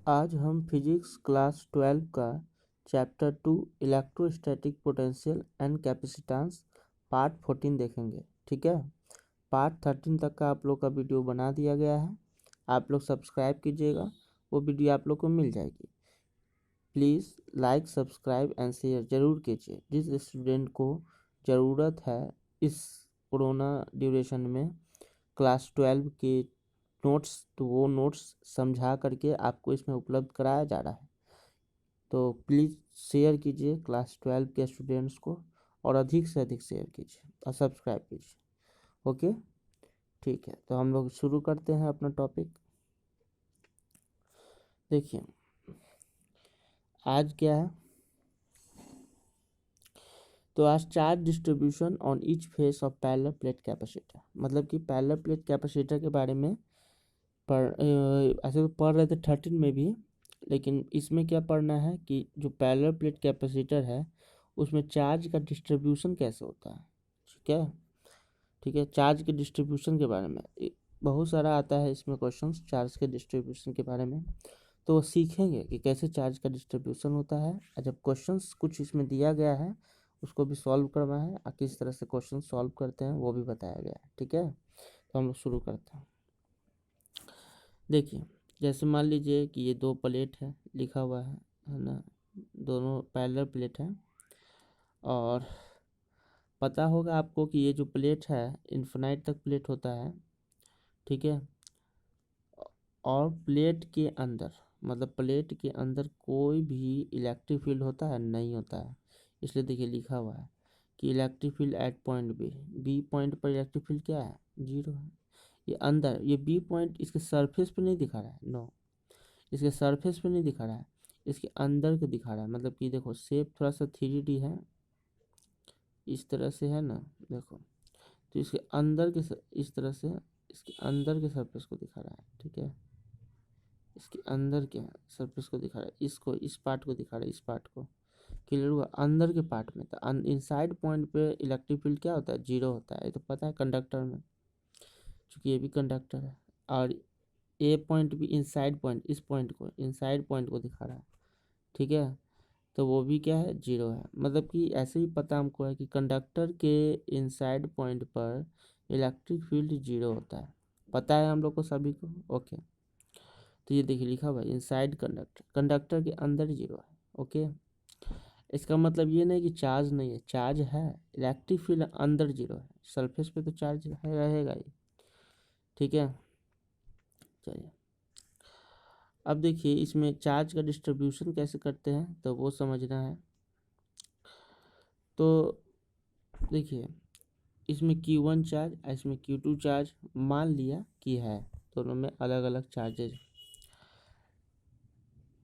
आज हम physics class 12 का chapter 2 electrostatic potential and capacitance part 14 देखेंगे। ठीक है, पार्ट 13 तक का आप लोग का वीडियो बना दिया गया है, आप लोग सब्सक्राइब कीजिएगा, वो वीडियो आप लोग को मिल जाएगी। Please like subscribe and share ज़रूर कीजिए। जिस स्टूडेंट को ज़रूरत है इस कोरोना ड्यूरेशन में क्लास 12 के नोट्स, तो वो नोट्स समझा करके आपको इसमें उपलब्ध कराया जा रहा है। तो प्लीज़ शेयर कीजिए क्लास 12 के स्टूडेंट्स को, और अधिक से अधिक शेयर कीजिए और सब्सक्राइब कीजिए। ओके, ठीक है, तो हम लोग शुरू करते हैं अपना टॉपिक। देखिए आज क्या है, तो आज charge distribution on each face of parallel plate capacitor, मतलब कि पैरेलल प्लेट कैपेसिटर के बारे में ऐसे तो पढ़ रहे थे 13 में भी, लेकिन इसमें क्या पढ़ना है कि जो पैरेलल प्लेट कैपेसिटर है उसमें चार्ज का डिस्ट्रीब्यूशन कैसे होता है। ठीक है, ठीक है, चार्ज के डिस्ट्रीब्यूशन के बारे में बहुत सारा आता है इसमें क्वेश्चंस चार्ज के डिस्ट्रीब्यूशन के बारे में, तो वो सीखेंगे कि कैसे चार्ज का डिस्ट्रीब्यूशन होता है। और जब क्वेश्चंस कुछ इसमें दिया गया है उसको भी सॉल्व करना है, और किस तरह से क्वेश्चन सॉल्व करते हैं वो भी बताया गया है। ठीक है, तो हम लोग शुरू करते हैं। देखिए जैसे मान लीजिए कि ये दो प्लेट है, लिखा हुआ है ना, दोनों पैरेलल प्लेट है, और पता होगा आपको कि ये जो प्लेट है इन्फिनाइट तक प्लेट होता है। ठीक है, और प्लेट के अंदर, मतलब प्लेट के अंदर कोई भी इलेक्ट्रिक फील्ड होता है नहीं होता है। इसलिए देखिए लिखा हुआ है कि electric field at point B, B point पर इलेक्ट्रिक फील्ड क्या है, जीरो है। ये अंदर, ये बी पॉइंट इसके सरफेस पे नहीं दिखा रहा है, नो, इसके सरफेस पे नहीं दिखा रहा है, इसके अंदर के दिखा रहा है। मतलब कि देखो शेप थोड़ा सा 3D है, इस तरह से है ना, देखो, तो इसके अंदर के इस तरह से इसके अंदर के सरफेस को दिखा रहा है। ठीक है, इसके अंदर के सरफेस को दिखा रहा है, इसको, इस पार्ट को दिखा रहा है, इस पार्ट को। क्लियर हुआ, अंदर के पार्ट में। तो इनसाइड पॉइंट पे इलेक्ट्रिक फील्ड क्या होता है, जीरो होता है, ये तो पता है कंडक्टर में, क्योंकि ये भी कंडक्टर है। और ए पॉइंट भी इनसाइड पॉइंट, इस पॉइंट को, इनसाइड पॉइंट को दिखा रहा है। ठीक है, तो वो भी क्या है, जीरो है। मतलब कि ऐसे ही पता हमको है कि कंडक्टर के इनसाइड पॉइंट पर इलेक्ट्रिक फील्ड जीरो होता है, पता है हम लोग को सभी को। ओके, तो ये देखिए लिखा हुआ है इनसाइड कंडक्टर, कंडक्टर के अंदर जीरो है। ओके, इसका मतलब ये नहीं कि चार्ज नहीं है, चार्ज है, इलेक्ट्रिक फील्ड अंदर जीरो है, सरफेस पे तो चार्ज है, रहेगा ही। ठीक है, चलिए अब देखिए इसमें चार्ज का डिस्ट्रीब्यूशन कैसे करते हैं तो वो समझना है। तो देखिए इसमें Q1 चार्ज, इसमें Q2 चार्ज मान लिया कि है, दोनों में अलग अलग चार्जेज।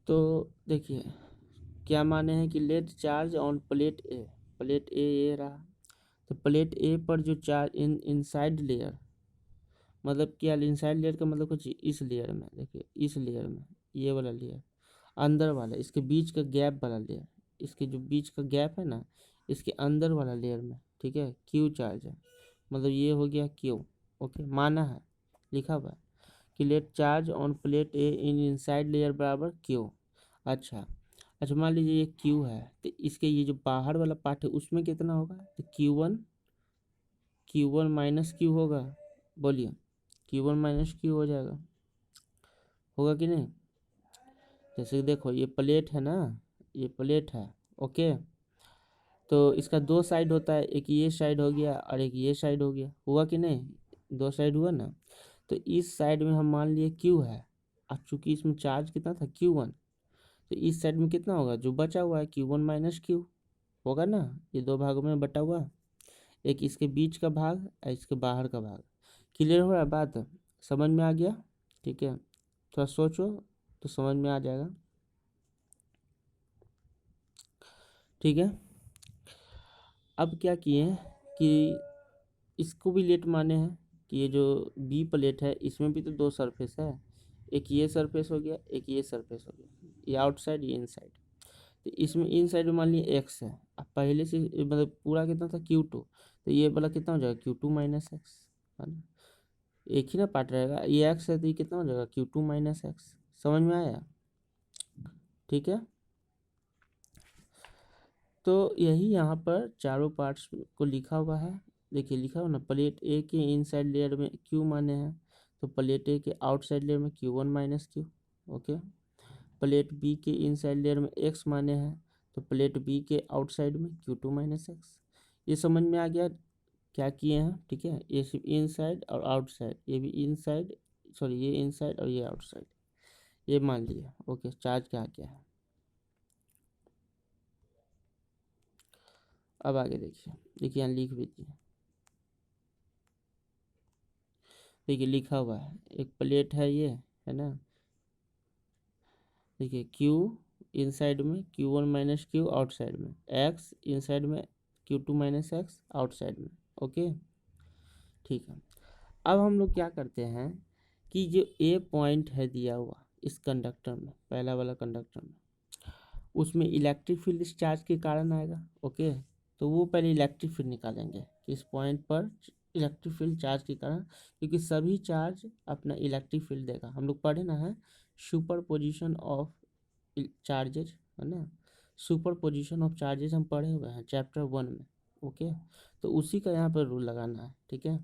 तो देखिए क्या माने हैं कि let charge on plate A, plate A ये रहा, तो प्लेट ए पर जो चार्ज इनसाइड लेयर, मतलब क्या इनसाइड लेयर का मतलब कुछ इस लेयर में, देखिए इस लेयर में, ये वाला लेयर, अंदर वाला, इसके बीच का गैप वाला लेयर, इसके जो बीच का गैप है ना, इसके अंदर वाला लेयर में, ठीक है, क्यू चार्ज है, मतलब ये हो गया क्यू। ओके, माना है, लिखा हुआ है कि let charge on plate A in inside layer बराबर क्यू। अच्छा, अच्छा मान लीजिए ये क्यू है, तो इसके ये जो बाहर वाला पार्ट है उसमें कितना होगा, तो क्यू वन माइनस क्यू होगा, बोलिए, Q1 माइनस क्यू हो जाएगा, होगा कि नहीं। जैसे कि देखो ये प्लेट है ना, ये प्लेट है। ओके, तो इसका दो साइड होता है, एक ये साइड हो गया और एक ये साइड हो गया, हुआ कि नहीं, दो साइड हुआ ना। तो इस साइड में हम मान लिए क्यू है, अब चूंकि इसमें चार्ज कितना था Q1, तो इस साइड में कितना होगा, जो बचा हुआ है Q1 माइनस क्यू होगा ना। ये दो भागों में बटा हुआ, एक इसके बीच का भाग और इसके बाहर का भाग। क्लियर हो रहा है बात, समझ में आ गया। ठीक है, थोड़ा सोचो तो समझ में आ जाएगा। ठीक है, अब क्या किए कि इसको भी लेट माने हैं कि ये जो बी प्लेट है इसमें भी तो दो सरफेस है, एक ये सरफेस हो गया, एक ये सरफेस हो गया, ये आउटसाइड ये इनसाइड। तो इसमें इनसाइड में मान लिया एक्स है, अब पहले से मतलब पूरा कितना था Q2, तो ये वाला कितना हो जाएगा Q2 माइनस एक्स, है ना, एक ही ना पार्ट रहेगा, ये एक्स है तो ये कितना हो जाएगा Q2 माइनस एक्स। समझ में आया, ठीक है। तो यही यहाँ पर चारों पार्ट्स को लिखा हुआ है। देखिए लिखा हुआ ना, प्लेट ए के इनसाइड लेयर में क्यू माने हैं, तो प्लेट ए के आउटसाइड लेयर में Q1 minus Q. Okay. Plate B के इनसाइड लेयर में एक्स माने हैं, तो प्लेट बी के आउटसाइड में Q2 माइनस एक्स। ये समझ में आ गया क्या किए हैं, ठीक है। ये सिर्फ इनसाइड और आउटसाइड, ये भी इनसाइड, सॉरी ये इनसाइड और ये आउटसाइड, ये मान लिया। ओके, चार्ज क्या क्या है। अब आगे देखिए, देखिए यहाँ लिख भी दिए, देखिए लिखा हुआ है, एक प्लेट है ये, है ना। देखिए Q इनसाइड में Q1 माइनस क्यू आउटसाइड में, X इनसाइड में Q2 माइनस एक्स आउटसाइड में। ओके, ठीक है। अब हम लोग क्या करते हैं कि जो ए पॉइंट है दिया हुआ इस कंडक्टर में, पहला वाला कंडक्टर में, उसमें इलेक्ट्रिक फील्ड इस चार्ज के कारण आएगा। ओके, तो वो पहले इलेक्ट्रिक फील्ड निकालेंगे कि इस पॉइंट पर इलेक्ट्रिक फील्ड चार्ज के कारण, क्योंकि सभी चार्ज अपना इलेक्ट्रिक फील्ड देगा। हम लोग पढ़े ना है सुपर पोजिशन ऑफ चार्जेज, है ना। सुपर पोजिशन ऑफ चार्जेज हम पढ़े हुए हैं चैप्टर 1 में। ओके, तो उसी का यहाँ पर रूल लगाना है, ठीक है,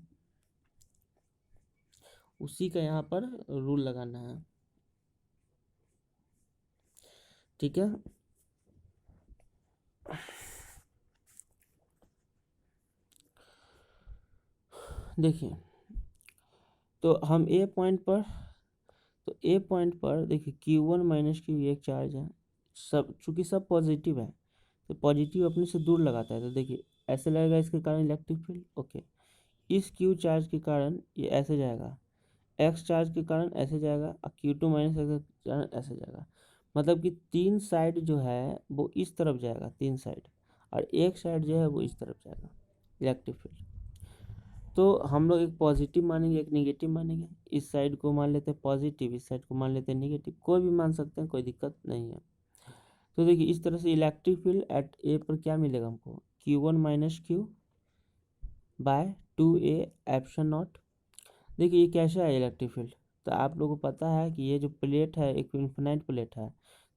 उसी का यहाँ पर रूल लगाना है, ठीक है। देखिए तो हम ए पॉइंट पर, तो ए पॉइंट पर देखिए Q1 माइनस क्यू एक चार्ज है, सब चूंकि सब पॉजिटिव है तो पॉजिटिव अपने से दूर लगाता है, तो देखिए ऐसे लगेगा, इसके कारण इलेक्ट्रिक फील्ड। ओके, इस Q चार्ज के कारण ये ऐसे जाएगा, X चार्ज के कारण ऐसे जाएगा, और Q2 माइनस एक्स के कारण ऐसे जाएगा। मतलब कि तीन साइड जो है वो इस तरफ जाएगा, तीन साइड, और एक साइड जो है वो इस तरफ जाएगा इलेक्ट्रिक फील्ड। तो हम लोग एक पॉजिटिव मानेंगे, एक नेगेटिव मानेंगे। इस साइड को मान लेते हैं पॉजिटिव, इस साइड को मान लेते हैं नेगेटिव, कोई भी मान सकते हैं, कोई दिक्कत नहीं है। तो देखिए इस तरह से इलेक्ट्रिक फील्ड एट ए पर क्या मिलेगा हमको, Q1 minus Q by 2A epsilon naught. देखिए ये कैसे है इलेक्ट्रिक फील्ड, तो आप लोगों को पता है कि ये जो प्लेट है एक इन्फिनाइट प्लेट है,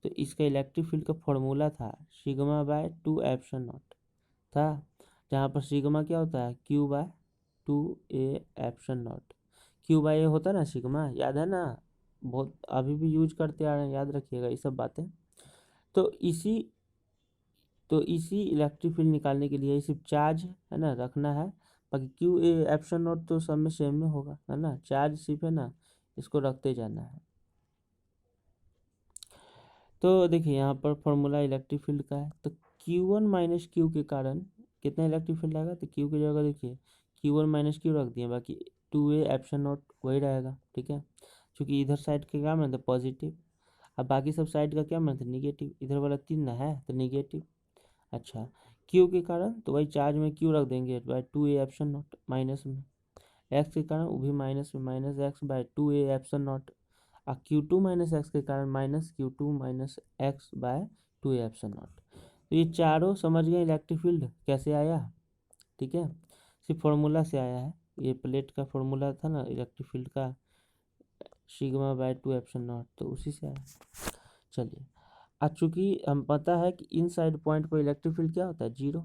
तो इसका इलेक्ट्रिक फील्ड का फॉर्मूला था सिग्मा बाय 2 एप्सिलॉन नॉट था, जहाँ पर सिग्मा क्या होता है Q by 2A epsilon naught. Q by A होता है ना सिग्मा, याद है ना, बहुत अभी भी यूज करते आ रहे हैं, याद रखिएगा ये सब बातें। तो इसी इलेक्ट्रिक फील्ड निकालने के लिए सिर्फ चार्ज है ना रखना है, बाकी क्यू ए एप्सिलॉन नॉट तो सब में सेम में होगा, है ना। चार्ज सिर्फ है ना, इसको रखते जाना है। तो देखिए यहाँ पर फॉर्मूला इलेक्ट्रिक फील्ड का है, तो Q1 माइनस क्यू के कारण कितना इलेक्ट्रिक फील्ड आएगा, तो क्यू की जगह देखिए Q1 माइनस क्यू रख दिए, बाकी 2A एप्सिलॉन नॉट वही रहेगा, ठीक है। क्योंकि इधर साइड का क्या मतलब पॉजिटिव, अब बाकी सब साइड का क्या मतलब निगेटिव, इधर वाला 3 ना है तो निगेटिव। अच्छा, क्यू के कारण तो वही चार्ज में क्यू रख देंगे by 2A epsilon naught, minus में एक्स के कारण वो भी माइनस में, minus X by 2A epsilon naught, और Q2 माइनस एक्स के कारण minus Q2 minus X by 2A epsilon naught. तो ये चारों समझ गए इलेक्ट्रिक फील्ड कैसे आया, ठीक है, सिर्फ फॉर्मूला से आया है। ये प्लेट का फॉर्मूला था ना इलेक्ट्रिक फील्ड का, सिग्मा बाय 2 एप्सिलॉन नॉट, तो उसी से आया। चलिए, अब चूंकि हम पता है कि इन साइड पॉइंट पर इलेक्ट्रिक फील्ड क्या होता है, जीरो,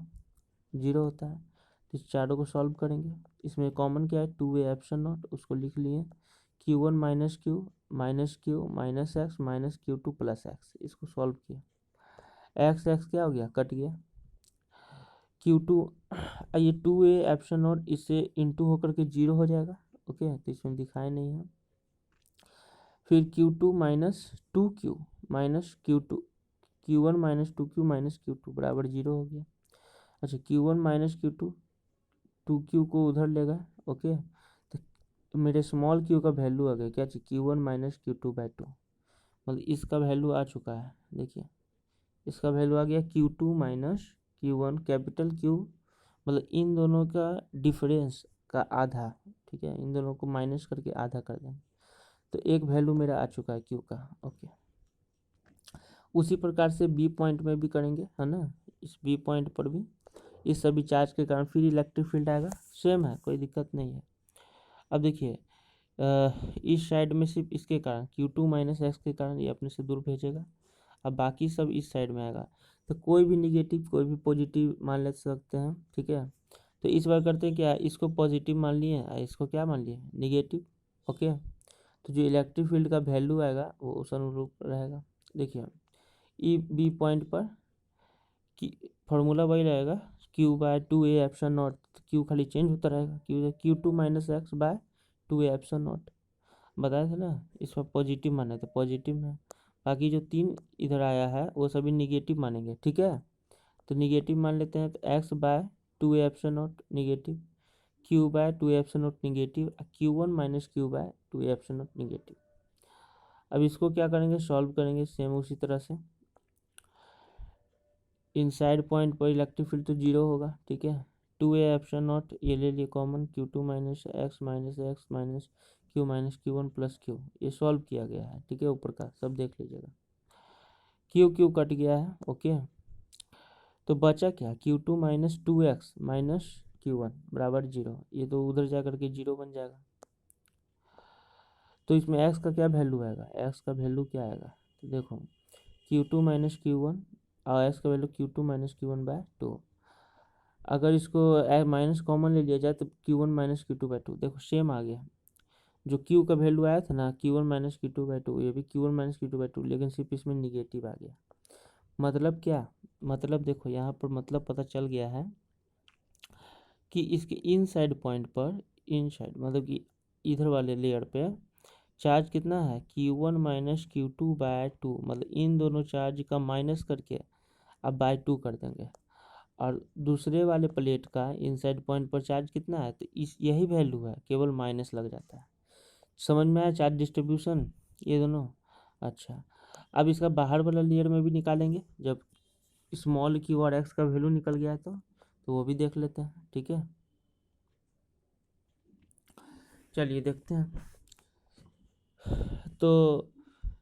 जीरो होता है। तो इस चारों को सॉल्व करेंगे, इसमें कॉमन क्या है 2A एप्सिलॉन नॉट, उसको लिख लिए Q1 minus Q minus X minus Q2 plus x, इसको सॉल्व किया, एक्स एक्स क्या हो गया कट गया, Q2 ये 2A एप्सिलॉन नॉट इससे इंटू होकर के जीरो हो जाएगा। ओके, तो इसमें दिखाए नहीं है। फिर Q2 minus 2Q minus Q2, Q1 minus 2Q minus Q2 बराबर जीरो हो गया। अच्छा, Q1 माइनस Q2, 2Q को उधर लेगा। ओके, तो मेरे स्मॉल क्यू का वैल्यू आ गया क्या, Q1 माइनस Q2 बाई 2, मतलब इसका वैल्यू आ चुका है। देखिए इसका वैल्यू आ गया Q2 minus Q1, capital Q, मतलब इन दोनों का डिफरेंस का आधा, ठीक है, इन दोनों को माइनस करके आधा कर देंगे, तो एक वैल्यू मेरा आ चुका है Q का। ओके, उसी प्रकार से बी पॉइंट में भी करेंगे, है ना, इस बी पॉइंट पर भी इस सभी चार्ज के कारण फिर इलेक्ट्रिक फील्ड आएगा, सेम है, कोई दिक्कत नहीं है। अब देखिए इस साइड में सिर्फ इसके कारण Q2 माइनस एक्स के कारण ये अपने से दूर भेजेगा, अब बाकी सब इस साइड में आएगा। तो कोई भी निगेटिव कोई भी पॉजिटिव मान ले सकते हैं, ठीक है। तो इस बार करते हैं क्या, इसको पॉजिटिव मान लिए और इसको क्या मान लिए, निगेटिव। ओके, तो जो इलेक्ट्रिक फील्ड का वैल्यू आएगा वो उस अनुरूप रहेगा। देखिए ई बी पॉइंट पर कि फॉर्मूला वही रहेगा, Q by two A epsilon naught. Q खाली चेंज होता रहेगा, Q two minus X by two A epsilon naught. बताए थे ना, इस पर पॉजिटिव माने तो पॉजिटिव में, बाकी जो 3 इधर आया है वो सभी निगेटिव मानेंगे, ठीक है। तो निगेटिव मान लेते हैं, तो x by two A epsilon not negative, Q by two A epsilon not negative, Q one minus Q by two A epsilon not negative. अब इसको क्या करेंगे, सॉल्व करेंगे सेम उसी तरह से। इनसाइड पॉइंट पर इलेक्ट्रिक फील्ड तो 0 होगा, ठीक है। टू ए एप्सिलॉन नॉट ये ले लिए common, Q two minus X minus Q one plus Q, ये सॉल्व किया गया है, ठीक है। ऊपर का सब देख लीजिएगा, क्यू क्यू कट गया है, ओके। तो बचा क्या, Q two minus two X minus Q one बराबर 0, ये तो उधर जा करके 0 बन जाएगा। तो इसमें एक्स का क्या वैल्यू आएगा, एक्स का वैल्यू क्या आएगा, तो देखो Q two minus Q one और एक्स का value Q two minus Q one by two. अगर इसको माइनस कॉमन ले लिया जाए तो Q one minus Q two by two, देखो सेम आ गया। जो क्यू का वैल्यू आया था ना Q one minus Q two by two, ये भी Q one minus Q two by two, लेकिन सिर्फ इसमें निगेटिव आ गया। मतलब क्या, मतलब देखो यहाँ पर मतलब पता चल गया है कि इसके इन साइड पॉइंट पर, इन साइड मतलब कि इधर वाले लेयर पे चार्ज कितना है, Q one minus Q two by two, मतलब इन दोनों चार्ज का माइनस करके अब बाय टू कर देंगे। और दूसरे वाले प्लेट का इनसाइड पॉइंट पर चार्ज कितना है, तो इस यही वैल्यू है, केवल माइनस लग जाता है। समझ में आया चार्ज डिस्ट्रीब्यूशन ये दोनों। अच्छा, अब इसका बाहर वाला लेयर में भी निकालेंगे, जब स्मॉल क्यू और एक्स का वैल्यू निकल गया है तो वो भी देख लेते हैं, ठीक है। चलिए देखते हैं। तो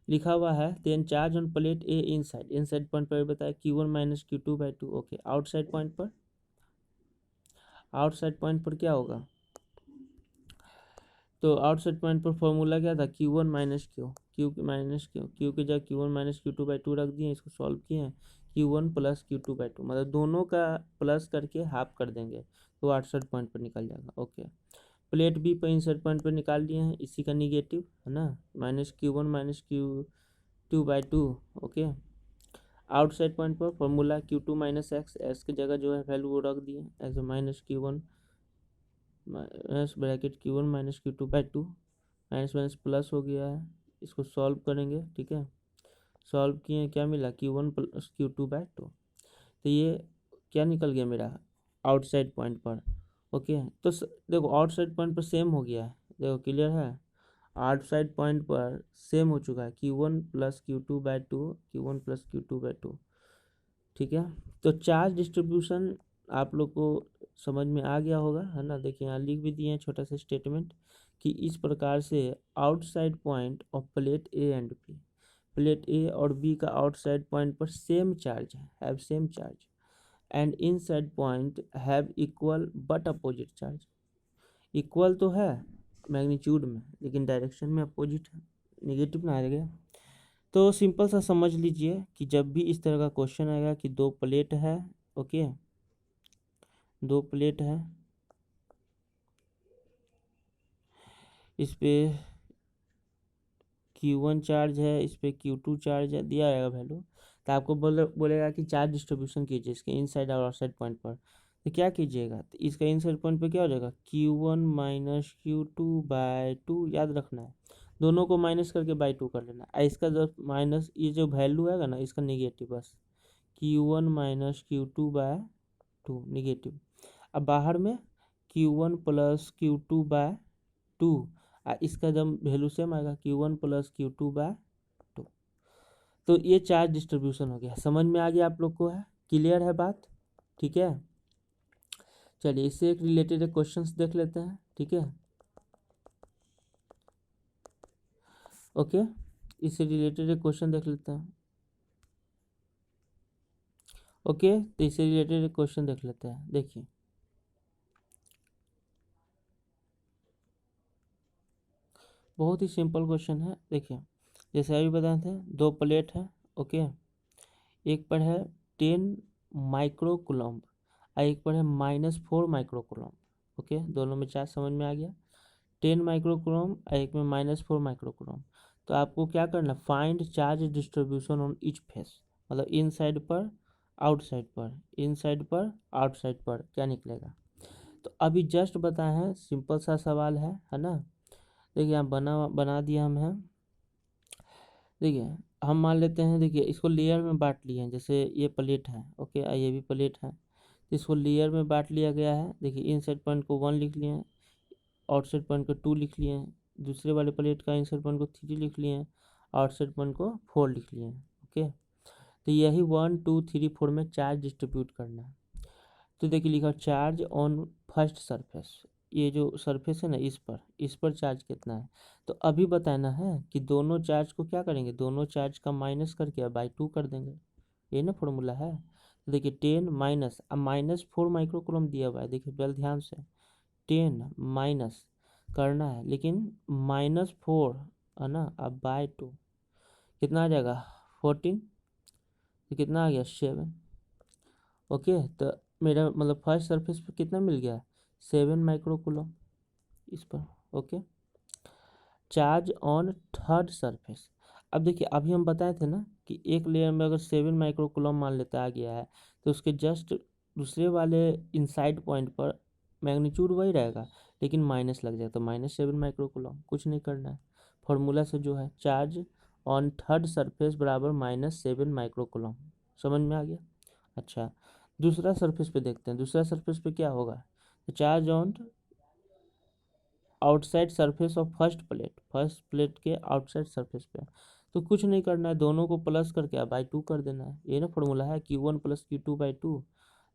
लिखा हुआ है then charge on plate A inside point पर बताया Q one minus Q two by two, okay. Outside point पर क्या होगा, तो आउटसाइड पॉइंट पर फॉर्मूला क्या था, क्यू वन माइनस क्यू के जगह Q one minus Q two by to रख दिए, इसको सॉल्व किए हैं, Q one plus Q two by to, मतलब दोनों का प्लस करके हाफ कर देंगे तो आउटसाइड पॉइंट पर निकल जाएगा, ओके। प्लेट बी पर इनसाइड पॉइंट पर निकाल लिए हैं, इसी का निगेटिव है ना, minus Q one minus Q two by two, okay. Outside point पर formula Q two minus X की जगह जो है वैल्यू वो रख दिए as minus Q one minus bracket Q one minus Q two by two, minus minus plus हो गया है, इसको सॉल्व करेंगे, ठीक है। सॉल्व किए क्या मिला, Q one plus Q two by to, तो ये क्या निकल गया मेरा आउटसाइड पॉइंट पर, ओके। तो देखो आउटसाइड पॉइंट पर सेम हो गया है, देखो क्लियर है, आउटसाइड पॉइंट पर सेम हो चुका है, Q one plus Q two by to, Q one plus Q two by to, ठीक है। तो चार्ज डिस्ट्रीब्यूशन आप लोग को समझ में आ गया होगा, है ना। देखिए यहाँ लिख भी दिए हैं छोटा सा स्टेटमेंट कि इस प्रकार से outside point of plate A and B, plate A और बी का आउटसाइड पॉइंट पर सेम चार्ज है, have same charge, and inside point have equal but opposite charge. Equal तो है मैग्नीट्यूड में, लेकिन डायरेक्शन में अपोजिट है, निगेटिव ना आ गया। तो सिंपल सा समझ लीजिए कि जब भी इस तरह का क्वेश्चन आएगा कि दो प्लेट है, ओके, दो प्लेट है, इस पे Q1 चार्ज है, इस पे Q2 चार्ज है, दिया रहेगा वैल्यू, तो आपको बोलेगा कि चार्ज डिस्ट्रीब्यूशन कीजिए इसके इनसाइड और आउटसाइड पॉइंट पर। तो क्या कीजिएगा, तो इसका इनसाइड पॉइंट पे क्या हो जाएगा, Q1 minus Q2 by two, याद रखना है दोनों को माइनस करके बाई टू कर लेना है। इसका जो माइनस ये जो वैल्यू आएगा ना इसका निगेटिव, बस Q1 minus Q2 by two negative. अब बाहर में Q1 plus Q2 by two, इसका जब वैल्यू सेम आएगा Q1 plus Q2 by two. तो ये चार्ज डिस्ट्रीब्यूशन हो गया, समझ में आ गया आप लोग को, है क्लियर है बात, ठीक है। चलिए इससे एक रिलेटेड क्वेश्चंस देख लेते हैं, ठीक है, ओके। इससे रिलेटेड एक क्वेश्चन देख लेते हैं, ओके। तो इससे रिलेटेड एक क्वेश्चन देख लेते हैं, देखिए बहुत ही सिंपल क्वेश्चन है। देखिए जैसे अभी बताए थे दो प्लेट है, ओके, एक पर है 10 माइक्रोकुलम्ब और एक पर है -4 माइक्रोकुलम्ब। ओके, दोनों में चार्ज समझ में आ गया। 10 माइक्रोकुलम्ब और एक में -4 माइक्रोकुलम्ब। तो आपको क्या करना, find charge distribution on each face, मतलब इन साइड पर आउटसाइड पर, इन साइड पर आउटसाइड पर क्या निकलेगा। तो अभी जस्ट बताए हैं, सिंपल सा सवाल है ना। देखिए यहाँ बना दिया हम है। देखिए हम मान लेते हैं, देखिए इसको लेयर में बांट लिए हैं, जैसे ये प्लेट है, ओके, ये भी प्लेट है, तो इसको लेयर में बांट लिया गया है। देखिए इनसाइड पॉइंट को 1 लिख लिए हैं, आउटसाइड पॉइंट को 2 लिख लिए हैं, दूसरे वाले प्लेट का इनसाइड पॉइंट को 3 लिख लिए हैं, आउटसाइड पॉइंट को 4 लिख लिए हैं। ओके, तो यही 1 2 3 4 में चार्ज डिस्ट्रीब्यूट करना है। तो देखिए लिखा चार्ज ऑन फर्स्ट सरफेस, ये जो सरफेस है ना, इस पर चार्ज कितना है। तो अभी बताना है कि दोनों चार्ज को क्या करेंगे, दोनों चार्ज का माइनस करके बाई 2 कर देंगे, ये ना फॉर्मूला है। तो देखिए 10 माइनस, अब -4 माइक्रोकुलम दिया हुआ है, देखिए पहले ध्यान से 10 माइनस करना है, लेकिन -4 है ना, अब बाय 2 कितना आ जाएगा 14, तो कितना आ गया 7। ओके, तो मेरा मतलब फर्स्ट सरफेस पे कितना मिल गया 7 माइक्रोकुलम इस पर। Okay, charge on third surface, अब देखिए अभी हम बताए थे ना कि एक लेयर में अगर 7 माइक्रोकुलम मान लेता आ गया है, तो उसके जस्ट दूसरे वाले इनसाइड पॉइंट पर मैग्नीट्यूड वही रहेगा, लेकिन माइनस लग जाएगा, तो -7 माइक्रोकुलम, कुछ नहीं करना है, फॉर्मूला से जो है चार्ज ऑन थर्ड सरफेस बराबर -7 माइक्रोकुलम। समझ में आ गया। अच्छा, दूसरा सरफेस पे देखते हैं, दूसरा सरफेस पे क्या होगा, तो charge on outside surface of first plate के आउटसाइड सरफेस पे, तो कुछ नहीं करना है, दोनों को प्लस करके बाई 2 कर देना है, ये ना फॉर्मूला है Q1 + Q2/2,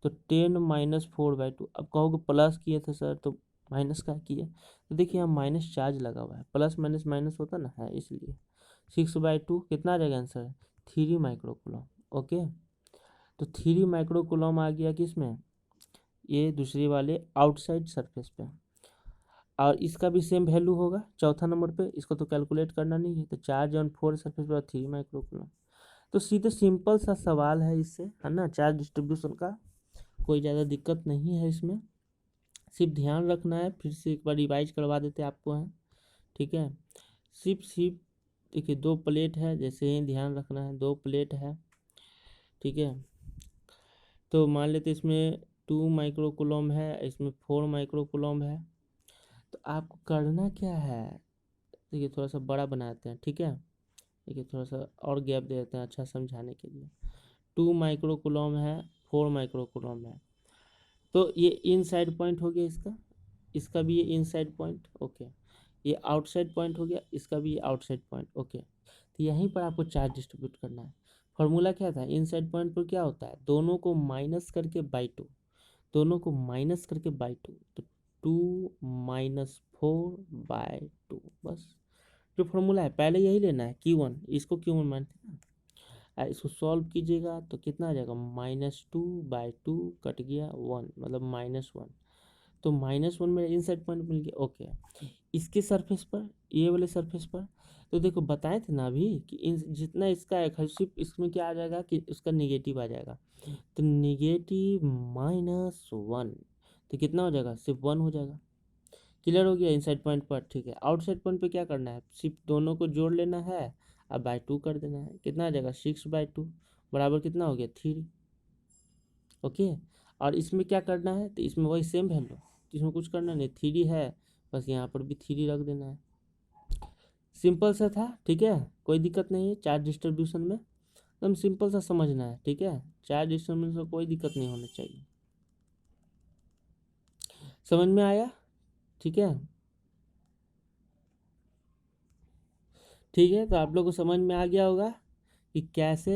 तो 10 - 4/2। अब कहोगे प्लस किए थे सर तो माइनस का किए, तो देखिए यहाँ माइनस चार्ज लगा हुआ है, प्लस माइनस माइनस होता ना है, इसलिए 6/2 कितना आ जाएगा आंसर 3 माइक्रोकुलम। ओके, तो 3 माइक्रोकुलम आ गया किसमें, ये दूसरे वाले आउटसाइड सरफेस पे, और इसका भी सेम वैल्यू होगा चौथा नंबर पे, इसको तो कैलकुलेट करना नहीं है, तो चार्ज ऑन 4 सरफेस पर 3 माइक्रोकुलम। तो सीधे सिंपल सा सवाल है इससे, है ना, चार्ज डिस्ट्रीब्यूशन का, कोई ज़्यादा दिक्कत नहीं है इसमें, सिर्फ ध्यान रखना है, फिर से एक बार रिवाइज करवा देते आपको है, ठीक है। सिर्फ देखिए 2 प्लेट है, जैसे ही ध्यान रखना है, 2 प्लेट है, ठीक है। तो मान लेते इसमें 2 माइक्रोकुलम है, इसमें 4 माइक्रोकुलम है, तो आपको करना क्या है, देखिए थोड़ा सा बड़ा बनाते हैं, ठीक है। देखिए थोड़ा सा और गैप दे देते हैं अच्छा समझाने के लिए। 2 माइक्रोकुलम है, 4 माइक्रोकुलम है, तो ये इनसाइड पॉइंट हो गया इसका, इसका भी ये इनसाइड पॉइंट, ओके, ये आउटसाइड पॉइंट हो गया, इसका भी ये आउटसाइड पॉइंट, ओके। तो यहीं पर आपको चार्ज डिस्ट्रीब्यूट करना है। फॉर्मूला क्या था, इनसाइड पॉइंट पर क्या होता है, दोनों को माइनस करके बाई 2, दोनों को माइनस करके बाई 2, तो 2 - 4/2, बस जो फॉर्मूला है पहले यही लेना है, Q1, इसको Q1 मानते हैं ना, इसको सॉल्व कीजिएगा तो कितना आ जाएगा -2/2 कट गया 1, मतलब -1, तो -1 मेरा इनसाइड पॉइंट मिल गया। ओके, इसके सरफेस पर, ये वाले सरफेस पर, तो देखो बताए थे ना अभी कि जितना इसका है सिर्फ इसमें क्या आ जाएगा कि उसका निगेटिव आ जाएगा, तो निगेटिव -1, तो कितना हो जाएगा सिर्फ 1 हो जाएगा। क्लियर हो गया इनसाइड पॉइंट पर, ठीक है। आउटसाइड पॉइंट पे क्या करना है, सिर्फ दोनों को जोड़ लेना है, अब बाई 2 कर देना है, कितना आ जाएगा 6/2 बराबर कितना हो गया 3। ओके, और इसमें क्या करना है, तो इसमें वही सेम वैल्यू, इसमें कुछ करना नहीं, 3 है, बस यहाँ पर भी 3 रख देना है, सिंपल सा था, ठीक है। कोई दिक्कत नहीं है चार्ज डिस्ट्रीब्यूशन में, एकदम सिंपल सा समझना है, ठीक है। चार्ज डिस्ट्रीब्यूशन में कोई दिक्कत नहीं होनी चाहिए, समझ में आया, ठीक है। ठीक है, तो आप लोग को समझ में आ गया होगा कि कैसे,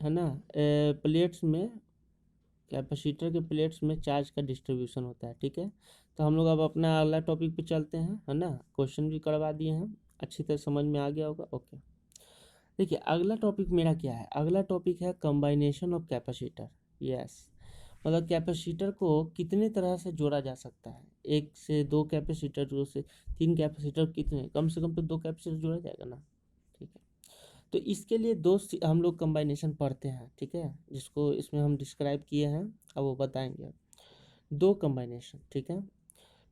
है ना, प्लेट्स में, कैपेसिटर के प्लेट्स में चार्ज का डिस्ट्रीब्यूशन होता है, ठीक है। तो हम लोग अब अपना अगला टॉपिक पे चलते हैं, है ना, क्वेश्चन भी करवा दिए हैं, अच्छी तरह समझ में आ गया होगा। ओके, देखिए अगला टॉपिक मेरा क्या है, अगला टॉपिक है कंबाइनेशन ऑफ कैपेसिटर। यस, मतलब कैपेसिटर को कितने तरह से जोड़ा जा सकता है, 1 से 2 कैपेसिटर, 2 से 3 कैपेसिटर, कितने, कम से कम तो 2 कैपेसिटर जोड़ा जाएगा ना, ठीक है। तो इसके लिए हम लोग कंबाइनेशन पढ़ते हैं, ठीक है, जिसको इसमें हम डिस्क्राइब किए हैं, अब वो बताएंगे। दो कंबाइनेशन, ठीक है।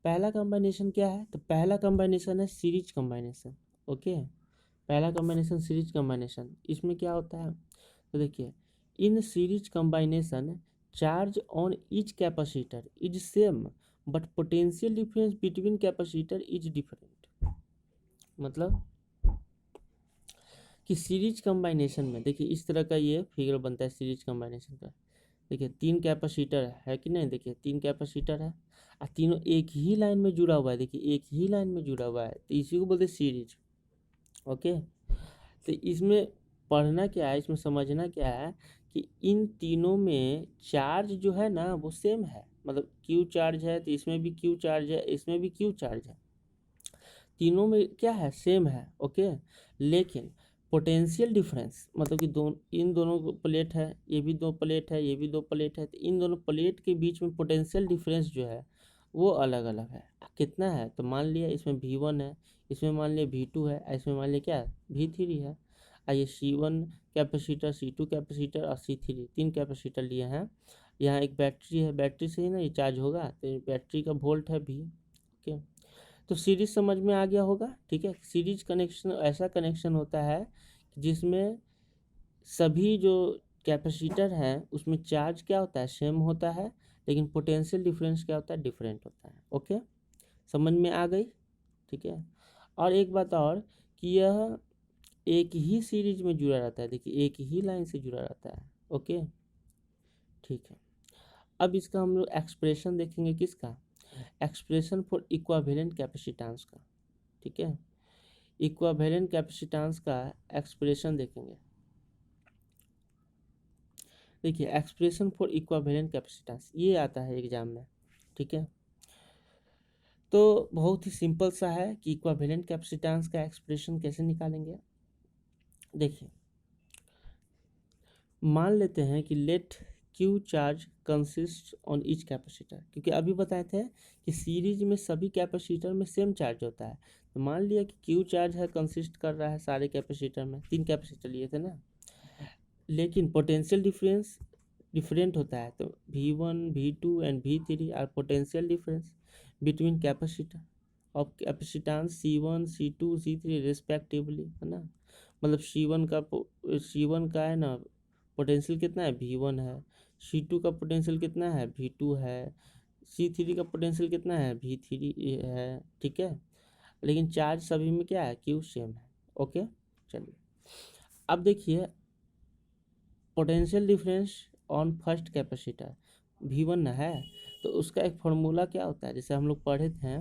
पहला कंबाइनेशन क्या है, तो पहला कंबाइनेशन है सीरीज कंबाइनेशन। ओके, पहला कंबाइनेशन सीरीज कंबाइनेशन। इसमें क्या होता है, तो देखिए, in series कंबाइनेशन charge on each capacitor is same but potential difference between capacitor is different. मतलब कि सीरीज कंबाइनेशन में देखिए इस तरह का ये फिगर बनता है सीरीज कंबाइनेशन का। देखिए 3 कैपेसिटर है कि नहीं, देखिए 3 कैपेसिटर है और तीनों एक ही लाइन में जुड़ा हुआ है, देखिए एक ही लाइन में जुड़ा हुआ है, तो इसी को बोलते हैं सीरीज। ओके, तो इसमें पढ़ना क्या है, इसमें समझना क्या है कि इन तीनों में चार्ज जो है ना वो सेम है, मतलब क्यू चार्ज है तो इसमें भी क्यू चार्ज है, इसमें भी क्यू चार्ज है, तीनों में क्या है, सेम है। ओके, लेकिन पोटेंशियल डिफरेंस मतलब कि इन दोनों प्लेट है, ये भी दो प्लेट है, ये भी दो प्लेट है, तो इन दोनों प्लेट के बीच में पोटेंशियल डिफरेंस जो है वो अलग अलग है। कितना है, तो मान लिया इसमें V1 है, इसमें मान लिया V2 है, इसमें मान लिया क्या V3 है। ये C1 कैपेसिटर, C2 कैपेसिटर और C3 तीन कैपेसिटर लिए हैं। यहाँ एक बैटरी है, बैटरी से ही ना ये चार्ज होगा, तो बैटरी का वोल्ट है V। ओके, तो सीरीज समझ में आ गया होगा, ठीक है। सीरीज कनेक्शन ऐसा कनेक्शन होता है जिसमें सभी जो कैपेसिटर हैं उसमें चार्ज क्या होता है, सेम होता है, लेकिन पोटेंशियल डिफरेंस क्या होता है, डिफरेंट होता है। ओके, समझ में आ गई, ठीक है। और एक बात और कि यह एक ही सीरीज में जुड़ा रहता है, देखिए एक ही लाइन से जुड़ा रहता है। ओके, ठीक है। अब इसका हम लोग एक्सप्रेशन देखेंगे, किसका, एक्सप्रेशन फॉर इक्विवेलेंट कैपेसिटेंस का, ठीक है। इक्विवेलेंट कैपेसिटेंस का एक्सप्रेशन देखेंगे। देखिए एक्सप्रेशन फॉर इक्विवेलेंट कैपेसिटेंस ये आता है एग्जाम में, ठीक है। तो बहुत ही सिंपल सा है कि इक्विवेलेंट कैपेसिटेंस का एक्सप्रेशन कैसे निकालेंगे। देखिए मान लेते हैं कि let Q charge consist on each capacitor, क्योंकि अभी बताए थे कि सीरीज में सभी कैपेसिटर में सेम चार्ज होता है। तो मान लिया कि क्यू चार्ज है, कंसिस्ट कर रहा है सारे कैपेसिटर में, 3 कैपेसिटर लिए थे ना, लेकिन पोटेंशियल डिफरेंस डिफरेंट होता है। तो V1 V2 and V3 are potential difference between capacitor of capacitance C1 C2 C3 respectively, है ना। मतलब C1 का है ना पोटेंशियल कितना है, V1 है, C2 का पोटेंशियल कितना है, V2 है, C3 का पोटेंशियल कितना है, V3 है, ठीक है। लेकिन चार्ज सभी में क्या है, Q सेम है। ओके, चलिए अब देखिए potential difference on first capacitor V1 है, तो उसका एक फॉर्मूला क्या होता है, जैसे हम लोग पढ़े थे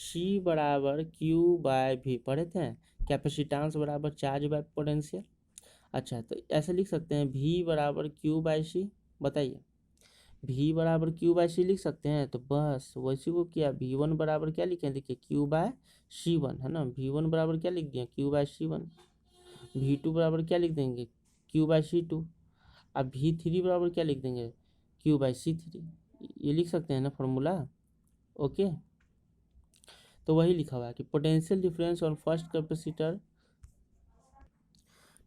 C बराबर Q बाय V, पढ़े थे कैपेसिटेंस बराबर चार्ज बाय पोटेंशियल। अच्छा, तो ऐसे लिख सकते हैं V बराबर Q बाय C, बताइए V बराबर Q बाय C लिख सकते हैं। तो बस वैसे को किया, V1 बराबर क्या लिखें, देखिए Q बाय C1, है ना, V1 बराबर क्या लिख दिया, Q बाय C1। V2 बराबर क्या लिख देंगे, Q बाय C2। अब V3 बराबर क्या लिख देंगे, Q बाय C3। ये लिख सकते हैं ना फॉर्मूला। ओके, तो वही लिखा हुआ है कि potential difference on first capacitor,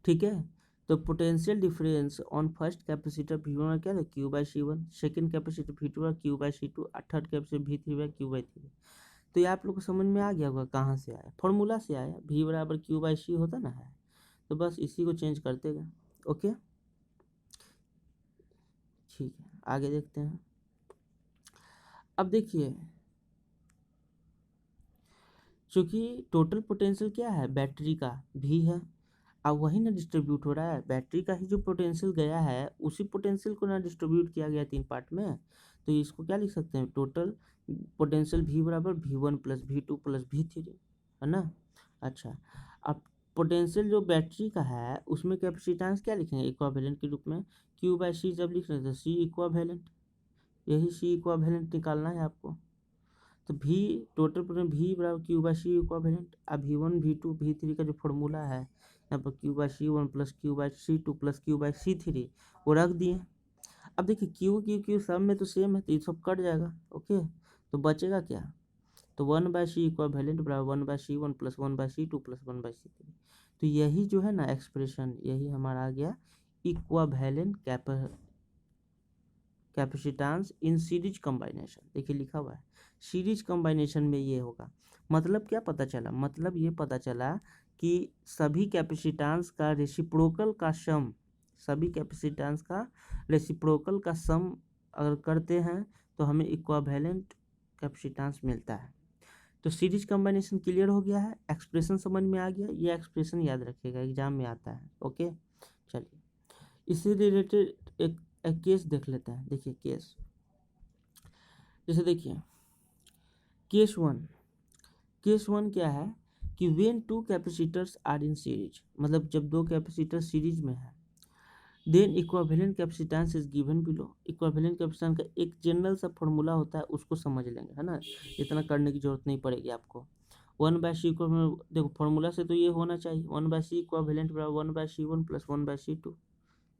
ठीक है। तो potential difference on first capacitor V1 क्या है, Q by C1, second capacitor V2 है Q बाय C2, और थर्ड कैपेसिटर V3 है Q बाय 3। तो ये आप लोग को समझ में आ गया होगा कहाँ से आया, फॉर्मूला से आया, V बराबर Q बाय C होता ना है, तो बस इसी को चेंज करते गए। ओके, ठीक है, आगे देखते हैं। अब देखिए चूँकि टोटल पोटेंशियल क्या है, बैटरी का भी है, अब वही ना डिस्ट्रीब्यूट हो रहा है, बैटरी का ही जो पोटेंशियल गया है उसी पोटेंशियल को ना डिस्ट्रीब्यूट किया गया 3 पार्ट में। तो इसको क्या लिख सकते हैं, टोटल पोटेंशियल V बराबर V1 plus V2 plus V3, है ना। अच्छा, अब पोटेंशियल जो बैटरी का है उसमें कैपेसिटेंस क्या लिखेंगे, इक्विवेलेंट के रूप में Q बाय C जब लिख रहे थे C इक्विवेलेंट, यही C इक्विवेलेंट निकालना है आपको। तो V टोटल पोटेंशियल V बराबर Q बाय C इक्विवेलेंट। अब V1 V2 V3 का जो फॉर्मूला है यहाँ पर Q by C1 plus Q by C2 plus Q by C3 वो रख दिए। अब देखिए Q सब में तो सेम है, तो ये सब कट जाएगा। ओके, तो बचेगा क्या, तो 1 बाय C इक्विवेलेंट बराबर 1 by C1 plus 1 by C2 plus 1 by C3। तो यही जो है ना एक्सप्रेशन, यही हमारा आ गया equivalent capacitance in series combination. देखिए लिखा हुआ है सीरीज कॉम्बिनेशन में ये होगा। मतलब क्या पता चला, मतलब ये पता चला कि सभी कैपेसिटेंस का रेसिप्रोकल का सम, सभी कैपेसिटेंस का रेसिप्रोकल का सम अगर करते हैं तो हमें इक्वावेलेंट कैपेसिटेंस मिलता है। तो सीरीज कॉम्बिनेशन क्लियर हो गया है, एक्सप्रेशन समझ में आ गया। ये एक्सप्रेशन याद रखिएगा, एग्जाम में आता है। ओके चलिए, इससे रिलेटेड एक केस देख लेते हैं। देखिए केस, जैसे देखिए केस वन क्या है कि when two capacitors are in series, मतलब जब दो कैपेसिटर सीरीज में है, then equivalent capacitance is given below. Equivalent capacitance का एक जनरल सा फॉर्मूला होता है, उसको समझ लेंगे, है ना, इतना करने की जरूरत नहीं पड़ेगी आपको। 1/c इक्विवेलेंट, देखो फॉर्मूला से तो ये होना चाहिए 1/c इक्विवेलेंट बराबर 1/c1 प्लस 1/c2,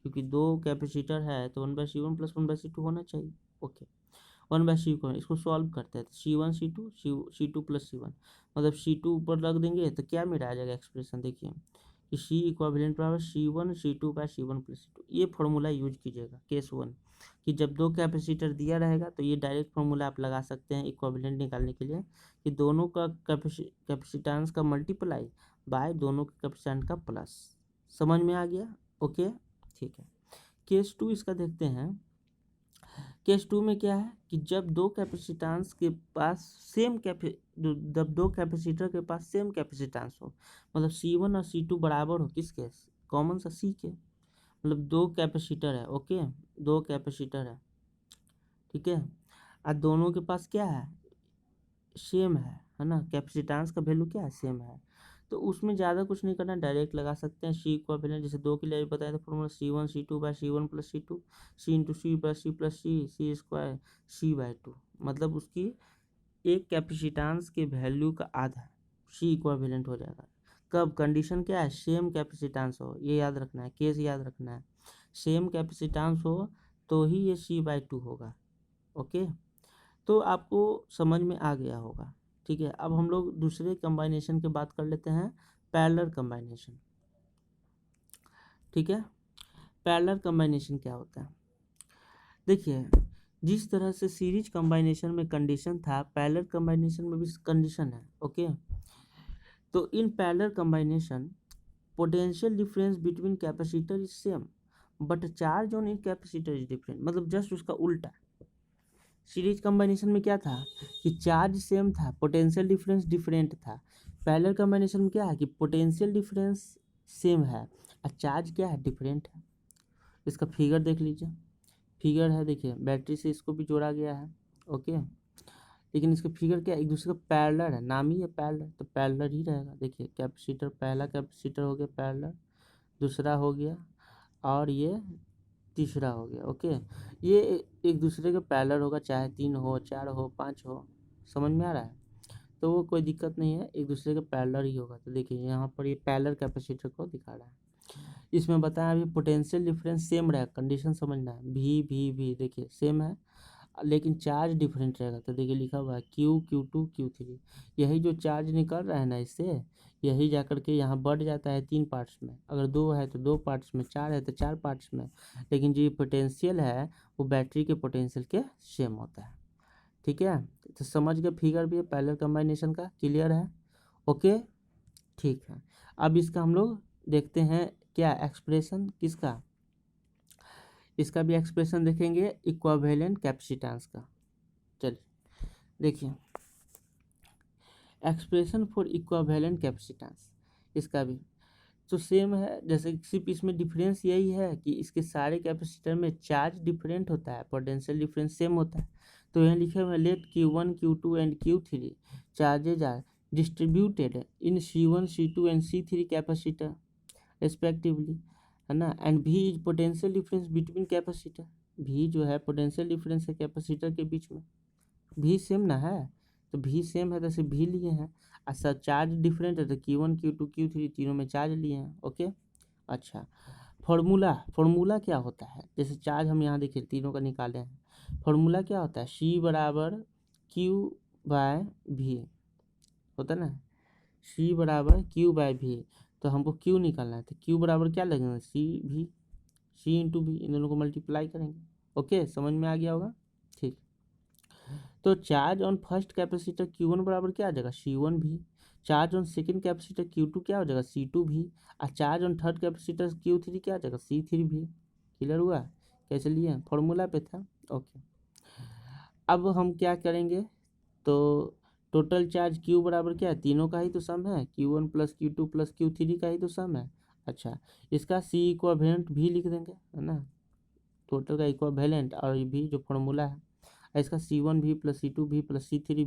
क्योंकि दो कैपेसिटर है तो 1/c1 प्लस 1/c2 होना चाहिए। ओके, 1/c को इसको सॉल्व करते हैं तो C1 C2 प्लस C1, मतलब C2 ऊपर रख देंगे तो क्या मेरा आ जाएगा एक्सप्रेशन। देखिए कि C इक्विवेलेंट बराबर C1 C2 प्लस C2। ये फॉर्मूला यूज कीजिएगा केस 1, कि जब दो कैपेसिटर दिया रहेगा तो ये डायरेक्ट फॉर्मूला आप लगा सकते हैं इक्विवेलेंट निकालने के लिए, कि दोनों का कैपेसिटेंस का मल्टीप्लाई बाय दोनों के कैपेसिटेंस का प्लस। समझ में आ गया? ओके ठीक है। केस 2 इसका देखते हैं। केस 2 में क्या है कि जब दो कैपेसिटेंस के पास जब दो कैपेसिटर के पास सेम कैपेसिटेंस हो, मतलब C1 और C2 बराबर हो, किसके, कॉमन सा C के, मतलब दो कैपेसिटर है। ओके, दो कैपेसिटर है, ठीक है, और दोनों के पास क्या है, सेम है ना, कैपेसिटेंस का वैल्यू क्या है, सेम है। तो उसमें ज़्यादा कुछ नहीं करना, डायरेक्ट लगा सकते हैं सी इक्विवेलेंट। जैसे दो के लिए बताया था formula C1 C2 by C1 plus C2, C into C plus C plus C square C/2, मतलब उसकी एक कैपेसिटेंस के वैल्यू का आधा सी इक्विवेलेंट हो जाएगा। कब, कंडीशन क्या है, सेम कैपेसिटेंस हो, ये याद रखना है, केस याद रखना है, सेम कैपेसिटेंस हो तो ही ये C/2 होगा। ओके, तो आपको समझ में आ गया होगा। ठीक है, अब हम लोग दूसरे कंबाइनेशन की बात कर लेते हैं, पैरेलल कंबाइनेशन। ठीक है, पैरेलल कंबाइनेशन क्या होता है, देखिए जिस तरह से सीरीज कंबाइनेशन में कंडीशन था, पैरेलल कंबाइनेशन में भी कंडीशन है। ओके, तो in parallel कंबाइनेशन potential difference between capacitor is same but charge on in capacitor is different, मतलब जस्ट उसका उल्टा। सीरीज कंबाइनेशन में क्या था कि चार्ज सेम था, पोटेंशियल डिफरेंस डिफरेंट था। पैरेलल कंबाइनेशन में क्या है कि पोटेंशियल डिफरेंस सेम है और चार्ज क्या है, डिफरेंट है। इसका फिगर देख लीजिए, फिगर है, देखिए बैटरी से इसको भी जोड़ा गया है। ओके, लेकिन इसका फिगर क्या है, एक दूसरे का पैरेलल है, नाम ही है पैरेलल, तो पैरेलल ही रहेगा। देखिए कैपेसिटर, पहला कैपेसिटर हो गया पैरेलल, दूसरा हो गया, और ये तीसरा हो गया। ओके, ये एक दूसरे के पैरेलल होगा, चाहे 3 हो, 4 हो, 5 हो। समझ में आ रहा है? तो वो कोई दिक्कत नहीं है, एक दूसरे के पैरेलल ही होगा। तो देखिए यहाँ पर ये पैरेलल कैपेसिटर को दिखा रहा है। इसमें बताया अभी पोटेंशियल डिफरेंस सेम रहेगा, कंडीशन समझना है, भी देखिए सेम है, लेकिन चार्ज डिफरेंट रहेगा। तो देखिए लिखा हुआ है Q2 Q3, यही जो चार्ज निकल रहा है ना इससे, यही जा कर के यहाँ बढ़ जाता है 3 पार्ट्स में, अगर 2 है तो 2 पार्ट्स में, 4 है तो 4 पार्ट्स में, लेकिन जो पोटेंशियल है वो बैटरी के पोटेंशियल के सेम होता है। ठीक है, तो समझ गए, फिगर भी है पैरेलल कंबाइनेशन का, क्लियर है? ओके ठीक है, अब इसका हम लोग देखते हैं क्या एक्सप्रेशन, किसका, इसका भी एक्सप्रेशन देखेंगे इक्विवेलेंट कैपेसिटेंस का। चलिए देखिए, एक्सप्रेशन फॉर इक्विवेलेंट कैपेसिटेंस, इसका भी तो सेम है, जैसे सिर्फ इसमें डिफरेंस यही है कि इसके सारे कैपेसिटर में चार्ज डिफरेंट होता है, पोटेंशियल डिफरेंस सेम होता है। तो यहाँ लिखे हुए let Q1 Q2 and Q3 charges are distributed in C1 C2 and C3 capacitor respectively, है ना, and V is potential difference between capacitor. V जो है पोटेंशियल डिफरेंस है कैपेसिटर के बीच में, V सेम ना है, तो V सेम है तो सिर्फ V लिए हैं। अच्छा, चार्ज डिफरेंट है तो Q1 Q2 Q3 तीनों में चार्ज लिए हैं। ओके, अच्छा, फॉर्मूला क्या होता है, जैसे चार्ज हम यहाँ देखिए तीनों का निकाले हैं, फॉर्मूला क्या होता है, C बराबर Q/V होता है ना, C बराबर Q/V। तो हमको क्यू निकालना है, तो क्यू बराबर क्या लगेगा, सी इंटू भी, इन दोनों को मल्टीप्लाई करेंगे। ओके, समझ में आ गया होगा, ठीक। तो charge on first capacitor Q1 बराबर क्या आ जाएगा, C1 भी। Charge on second capacitor Q2 क्या हो जाएगा, C2 भी। और charge on third capacitor Q3 क्या आ जाएगा, C3 भी। क्लियर हुआ, कैसे लिए, फॉर्मूला पे था। ओके, अब हम क्या करेंगे, तो टोटल चार्ज Q बराबर क्या है, तीनों का ही तो सम है, Q1 plus Q2 plus Q3 का ही तो सम है। अच्छा, इसका C इक्विवेलेंट भी लिख देंगे, है ना, टोटल का इक्विवेलेंट, और ये भी जो फॉर्मूला है, इसका C1 भी प्लस C2 भी प्लस C3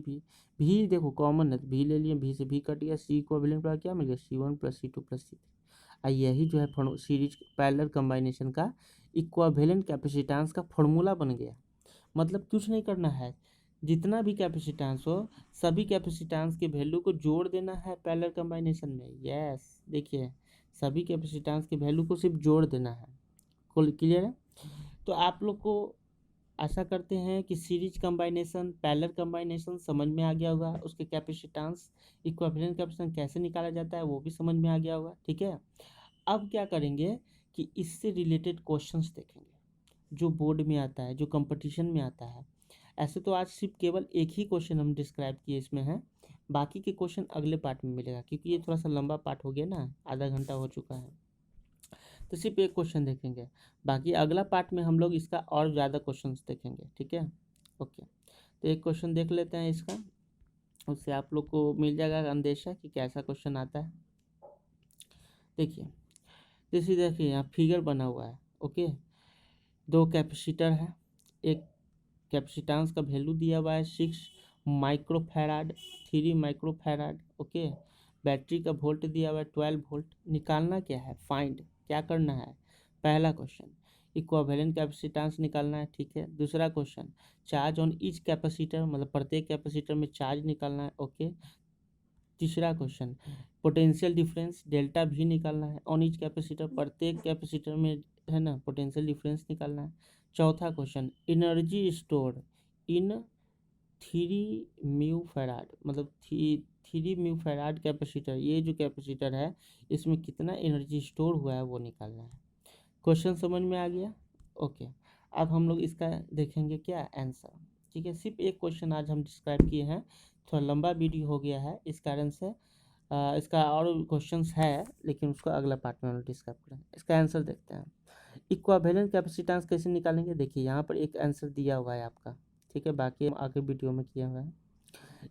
भी देखो कॉमन है, तो भी ले लिए, भी से भी कट गया, C इक्विवेलेंट पर क्या मिल गया, C1 plus C2 plus C3। यही जो है सीरीज पैरेलल कंबाइनेशन का इक्विवेलेंट कैपेसिटेंस का फॉर्मूला बन गया। मतलब कुछ नहीं करना है, जितना भी कैपेसिटेंस हो सभी कैपेसिटेंस के वैल्यू को जोड़ देना है पैरेलल कंबाइनेशन में। यस, देखिए सभी कैपेसिटेंस के वैल्यू को सिर्फ जोड़ देना है। क्लियर है, तो आप लोग को आशा करते हैं कि सीरीज कंबाइनेशन पैरेलल कंबाइनेशन समझ में आ गया होगा, उसके कैपेसिटेंस इक्विवेलेंट कैपेसिटेंस कैसे निकाला जाता है वो भी समझ में आ गया होगा। ठीक है, अब क्या करेंगे कि इससे रिलेटेड क्वेश्चंस देखेंगे जो बोर्ड में आता है, जो कंपटीशन में आता है। ऐसे तो आज सिर्फ केवल एक ही क्वेश्चन हम डिस्क्राइब किए इसमें है, बाकी के क्वेश्चन अगले पार्ट में मिलेगा, क्योंकि ये थोड़ा सा लंबा पार्ट हो गया ना, आधा घंटा हो चुका है, तो सिर्फ एक क्वेश्चन देखेंगे। बाकी अगला पार्ट में हम लोग इसका और ज़्यादा क्वेश्चंस देखेंगे। ठीक है, ओके, तो एक क्वेश्चन देख लेते हैं इसका, उससे आप लोग को मिल जाएगा अंदेशा कि कैसा क्वेश्चन आता है। देखिए, जैसे देखिए यहाँ फिगर बना हुआ है। ओके, दो कैपेसिटर है, एक कैपेसिटेंस का वैल्यू दिया हुआ है 6 माइक्रोफैराड, 3 माइक्रोफैराड। ओके, बैटरी का वोल्ट दिया हुआ है 12 वोल्ट। निकालना क्या है, फाइंड, क्या करना है, पहला क्वेश्चन इक्विवेलेंट कैपेसिटेंस निकालना है। ठीक है, दूसरा question charge on each capacitor, मतलब प्रत्येक कैपेसिटर में चार्ज निकालना है। ओके, तीसरा क्वेश्चन पोटेंशियल डिफरेंस डेल्टा भी निकालना है ऑन ईच कैपेसिटर, प्रत्येक कैपेसिटर में, है ना, पोटेंशियल डिफरेंस निकालना है। चौथा question energy store in 3 μF, मतलब 3 μF कैपेसिटर, ये जो कैपेसिटर है इसमें कितना एनर्जी स्टोर हुआ है वो निकालना है। क्वेश्चन समझ में आ गया। ओके, अब हम लोग इसका देखेंगे क्या आंसर। ठीक है, सिर्फ एक क्वेश्चन आज हम डिस्क्राइब किए हैं, थोड़ा लंबा वीडियो हो गया है इस कारण से, इसका और क्वेश्चंस है लेकिन उसको अगला पार्ट में हम डिस्क्राइब करेंगे। इसका आंसर देखते हैं, इक्विवेलेंट कैपेसिटेंस कैसे निकालेंगे। देखिए यहाँ पर एक आंसर दिया हुआ है आपका, ठीक है, बाकी हम आगे वीडियो में किया हुआ है।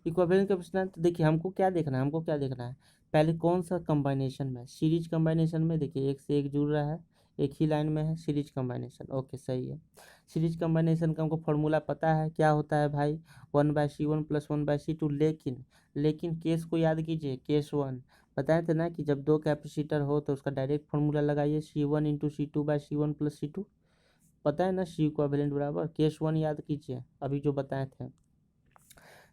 इक्विवेलेंट कैपेसिटेंस, तो देखिए हमको क्या देखना है, हमको क्या देखना है, पहले कौन सा कंबाइनेशन में, सीरीज कंबाइनेशन में, देखिए एक से एक जुड़ रहा है, एक ही लाइन में है, सीरीज कंबाइनेशन। ओके, सही है, सीरीज कंबाइनेशन का हमको फॉर्मूला पता है, क्या होता है भाई, 1/C1 प्लस 1/C2। लेकिन केस को याद कीजिए, केस 1 बताए थे ना कि जब दो कैपेसिटर हो तो उसका डायरेक्ट फॉर्मूला लगाइए, C1 into C2/C1 plus C2, पता है ना, C इक्विवेलेंट बराबर केस 1 याद कीजिए अभी जो बताए थे,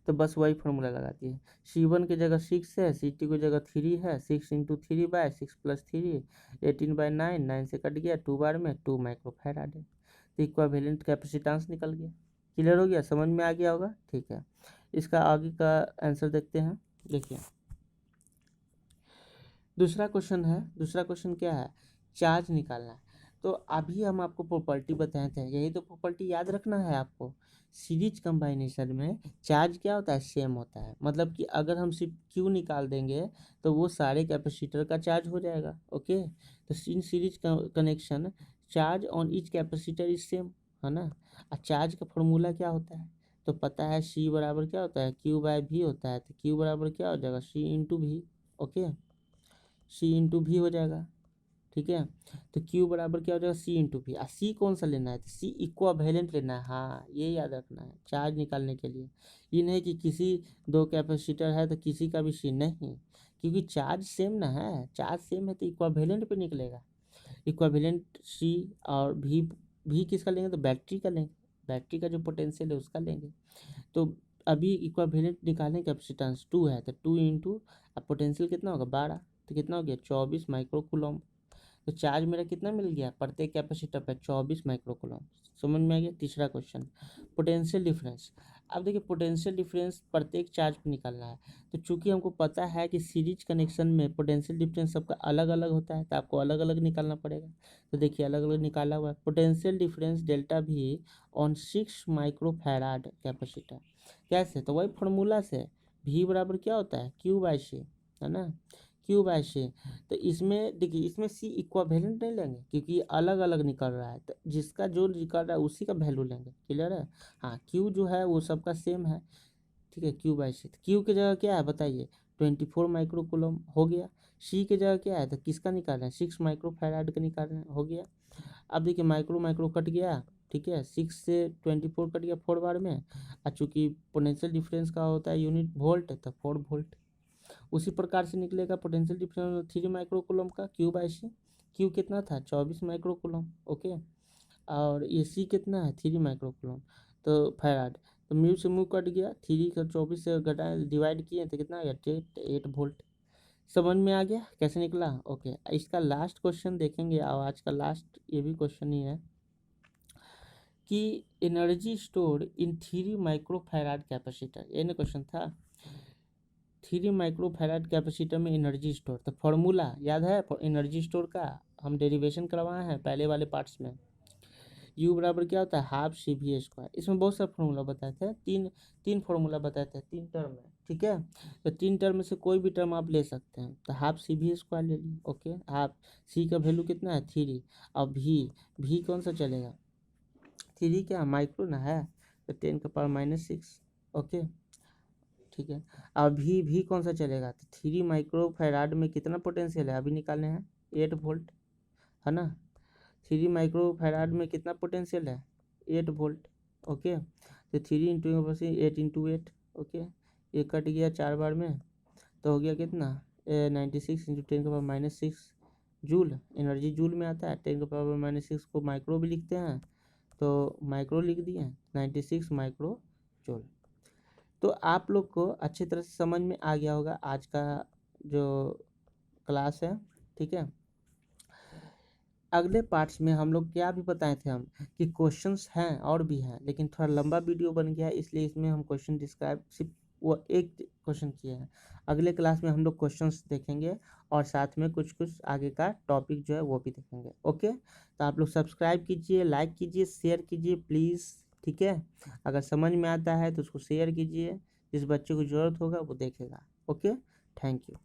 तो बस वही फॉर्मूला लगाती है। C1 की जगह 6 है, C2 की जगह 3 है, 6 इंटू 3/6 प्लस 3 18/9, 9 से कट गया, 2 बार में 2 माइक्रोफैराड है, तो इक्विवेलेंट कैपेसिटेंस निकल गया। क्लियर हो गया, समझ में आ गया होगा। ठीक है, इसका आगे का आंसर देखते हैं। देखिए दूसरा क्वेश्चन है, दूसरा क्वेश्चन क्या है, चार्ज निकालना है। तो अभी हम आपको प्रॉपर्टी बताए थे, यही तो प्रॉपर्टी याद रखना है आपको। सीरीज कंबाइनेशन में चार्ज क्या होता है, सेम होता है, मतलब कि अगर हम सिर्फ क्यू निकाल देंगे तो वो सारे कैपेसिटर का चार्ज हो जाएगा। ओके, तो in series connection charge on each capacitor is same, है ना। और चार्ज का फॉर्मूला क्या होता है, तो पता है C बराबर क्या होता है, Q/V होता है, तो Q बराबर क्या हो जाएगा, C इंटू भी। ओके, C इंटू भी हो जाएगा। ठीक है, तो Q बराबर क्या हो जाएगा, C इंटू भी। C कौन सा लेना है, तो C इक्विवेलेंट लेना है, हाँ ये याद रखना है चार्ज निकालने के लिए। ये नहीं कि किसी दो कैपेसिटर है तो किसी का भी C, नहीं, क्योंकि चार्ज सेम ना है, चार्ज सेम है तो इक्विवेलेंट पे निकलेगा। इक्विवेलेंट C और भी किसका लेंगे, तो बैटरी का लेंगे, बैटरी का जो पोटेंशियल है उसका लेंगे। तो अभी इक्विवेलेंट निकालने कैपेसिटेंस 2 है, तो 2 इंटू पोटेंशियल कितना होगा 12, तो कितना हो गया 24 माइक्रोकूलम। तो चार्ज मेरा कितना मिल गया प्रत्येक कैपेसिटर पर, 24 माइक्रोकूलम। समझ में आ गया। तीसरा क्वेश्चन पोटेंशियल डिफरेंस, अब देखिए पोटेंशियल डिफरेंस प्रत्येक चार्ज पे निकालना है, तो चूंकि हमको पता है कि सीरीज कनेक्शन में पोटेंशियल डिफरेंस सबका अलग अलग होता है, तो आपको अलग अलग निकालना पड़ेगा। तो देखिए अलग अलग निकाला हुआ है। पोटेंशियल डिफरेंस डेल्टा भी ऑन 6 माइक्रोफैराड कैपेसिटर, कैसे, तो वही फॉर्मूला से भी बराबर क्या होता है Q/C, है ना, Q/C। तो इसमें देखिए इसमें C इक्वावेलेंट नहीं लेंगे क्योंकि ये अलग अलग निकल रहा है, तो जिसका जो निकल रहा है उसी का वैल्यू लेंगे, क्लियर है। हाँ Q जो है वो सबका सेम है, ठीक है, Q/C। तो Q की जगह क्या है बताइए, 24 माइक्रो कूलम हो गया। C की जगह क्या है, तो किसका निकाल रहे हैं, 6 माइक्रोफैराड का निकाल रहे हैं, हो गया। अब देखिए माइक्रो माइक्रो कट गया, ठीक है, 6 से 24 कट गया 4 बार में, और चूँकि पोटेंशियल डिफरेंस का होता है यूनिट वोल्ट, तो 4 वोल्ट। उसी प्रकार से निकलेगा पोटेंशियल डिफरेंस 3 माइक्रो कूलम का Q/C। Q कितना था 24 माइक्रो कूलम, ओके। और ये C कितना है 3 माइक्रो कूलम, तो फैराड। तो म्यू से म्यू कट गया, 3 का 24 से घटाए डिवाइड किए तो कितना आ गया 8 वोल्ट। समझ में आ गया कैसे निकला, ओके। इसका लास्ट क्वेश्चन देखेंगे, और आज का लास्ट ये भी क्वेश्चन ही है कि energy store in 3 microfarad capacitor, ये ना क्वेश्चन था। 3 माइक्रोफैराड कैपेसिटर में एनर्जी स्टोर, तो फॉर्मूला याद है एनर्जी स्टोर का, हम डेरिवेशन करवाए हैं पहले वाले पार्ट्स में। U बराबर क्या होता है हाफ CV²। इसमें बहुत सारे फॉर्मूला बताए थे, तीन फॉर्मूला बताए थे 3 टर्म में, ठीक है। तो 3 टर्म में से कोई भी टर्म आप ले सकते हैं, तो हाफ CV² ले ली, ओके। हाफ C का वैल्यू कितना है 3, और भी कौन सा चलेगा, 3 क्या माइक्रो ना है, तो 10⁻⁻⁶, ओके, ठीक है। अब भी कौन सा चलेगा, तो 3 माइक्रोफैराड में कितना पोटेंशियल है अभी निकालने हैं 8 वोल्ट, है ना। 3 माइक्रोफैराड में कितना पोटेंशियल है 8 वोल्ट, ओके। तो 3 इंटू 8 इंटू 8, ओके। ये कट गया 4 बार में, तो हो गया कितना 96 इंटू 10⁻⁻⁶ जूल। एनर्जी जूल में आता है, 10⁻⁻⁶ को माइक्रो भी लिखते हैं, तो माइक्रो लिख दिए 96 माइक्रो जूल। तो आप लोग को अच्छी तरह से समझ में आ गया होगा आज का जो क्लास है, ठीक है। अगले पार्ट्स में हम लोग क्या भी बताए थे हम कि क्वेश्चंस हैं और भी हैं, लेकिन थोड़ा लंबा वीडियो बन गया है, इसलिए इसमें हम क्वेश्चन डिस्क्राइब सिर्फ वो एक क्वेश्चन किए हैं। अगले क्लास में हम लोग क्वेश्चंस देखेंगे और साथ में कुछ कुछ आगे का टॉपिक जो है वो भी देखेंगे, ओके। तो आप लोग सब्सक्राइब कीजिए, लाइक कीजिए, शेयर कीजिए प्लीज़, ठीक है। अगर समझ में आता है तो उसको शेयर कीजिए, जिस बच्चे को ज़रूरत होगा वो देखेगा, ओके। Thank you.